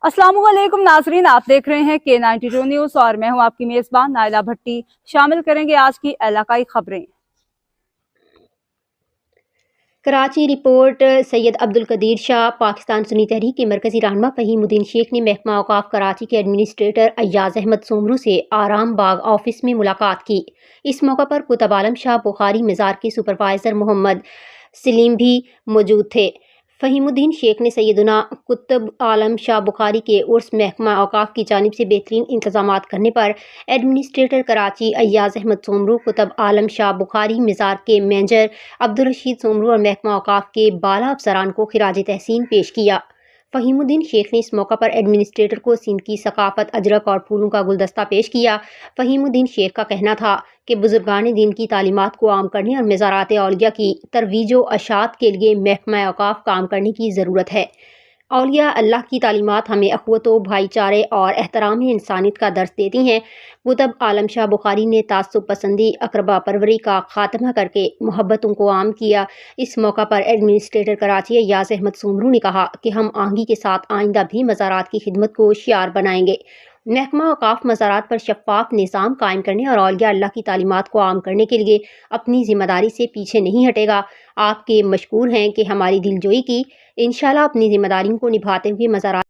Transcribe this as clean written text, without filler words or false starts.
अस्सलाम वालेकुम नाजरीन, आप देख रहे हैं K92 न्यूज़ और मैं हूं आपकी मेज़बान नाइला भट्टी। शामिल करेंगे आज की इलाकाई खबरें। कराची रिपोर्ट। सैयद अब्दुल कदीर शाह। पाकिस्तान सुन्नी तहरीक के मरकज़ी रहनुमा फ़हीमुद्दीन शेख ने महकमा औक़ाफ़ कराची के एडमिनिस्ट्रेटर अय्याज़ अहमद सोमरू से आराम बाग ऑफिस में मुलाकात की। इस मौका पर कुतुब आलम शाह बुखारी मज़ार के सुपरवाइज़र मोहम्मद सलीम भी मौजूद थे। फ़हीमुद्दीन शेख ने सैयदना कुतुब आलम शाह बुखारी के उर्स महकमा औक़ाफ़ की जानिब से बेहतरीन इंतज़ामात करने पर एडमिनिस्ट्रेटर कराची अय्याज़ अहमद सोमरू, कुतुब आलम शाह बुखारी मज़ार के मैनेजर अब्दुल रशीद सोमरू और महकमा औक़ाफ़ के बाला अफसरान को खिराज तहसीन पेश किया। फ़हीमुद्दीन शेख ने इस मौका पर एडमिनिस्ट्रेटर को सिंध की सकाफ़त, अजरक और फूलों का गुलदस्ता पेश किया। फ़हीमुद्दीन शेख का कहना था कि बुजुर्गान दीन की तालीमात को आम करने और मज़ारात औलिया की तरवीज व अशात के लिए महकमा औक़ाफ़ काम करने की ज़रूरत है। औलिया अल्लाह की तालीमात हमें अख़वत व भाईचारे और एहतराम इंसानियत का दर्स देती हैं। कुतुब आलम शाह बुखारी ने तासुब पसंदी, अक़रबा परवरी का ख़ात्मा करके मोहब्बतों को आम किया। इस मौका पर एडमिनिस्ट्रेटर कराची अय्याज़ अहमद सोमरू ने कहा कि हम आंगी के साथ आइंदा भी मज़ारात की खिदमत को शियार बनाएंगे। महकमा औक़ाफ़ मज़ारात पर शफ़ाफ़ निज़ाम कायम करने और औलिया अल्लाह की तालीमात को आम करने के लिए अपनी ज़िम्मेदारी से पीछे नहीं हटेगा। आपके मशकूर हैं कि हमारी दिलजोई की। इंशाअल्लाह अपनी ज़िम्मेदारियों को निभाते हुए मज़ारात